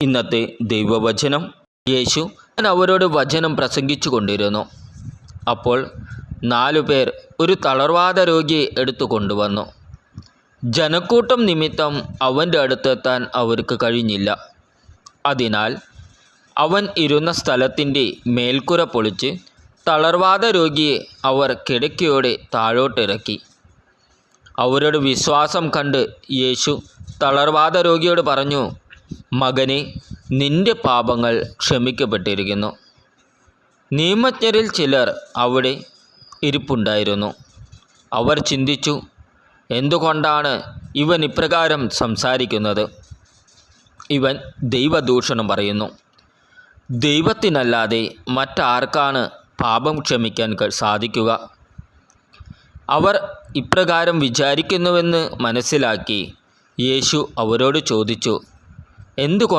ഇന്നത്തെ ദൈവവചനം. യേശു അവരോട് വചനം പ്രസംഗിച്ചു കൊണ്ടിരുന്നു. അപ്പോൾ 4 പേർ ഒരു തളർവാദ രോഗിയെ എടുത്തു കൊണ്ടുവന്നു. ജനക്കൂട്ടം നിമിത്തം അവൻ്റെ അടുത്തെത്താൻ അവർക്ക് കഴിഞ്ഞില്ല. അതിനാൽ അവൻ ഇരുന്ന സ്ഥലത്തിൻ്റെ മേൽക്കുര പൊളിച്ച് തളർവാദ രോഗിയെ അവർ കിടക്കയോടെ താഴോട്ടിറക്കി. അവരുടെ വിശ്വാസം കണ്ട് യേശു തളർവാദ രോഗിയോട് പറഞ്ഞു, മകനെ, നിന്റെ പാപങ്ങൾ ക്ഷമിക്കപ്പെട്ടിരിക്കുന്നു. നിയമജ്ഞരിൽ ചിലർ അവിടെ ഇരിപ്പുണ്ടായിരുന്നു. അവർ ചിന്തിച്ചു, എന്തുകൊണ്ടാണ് ഇവൻ ഇപ്രകാരം സംസാരിക്കുന്നത്? ഇവൻ ദൈവദൂഷണം പറയുന്നു. ദൈവത്തിനല്ലാതെ മറ്റാർക്കാണ് പാപം ക്ഷമിക്കാൻ സാധിക്കുക? അവർ ഇപ്രകാരം വിചാരിക്കുന്നുവെന്ന് മനസ്സിലാക്കി യേശു അവരോട് ചോദിച്ചു, എന്തുകൊണ്ട്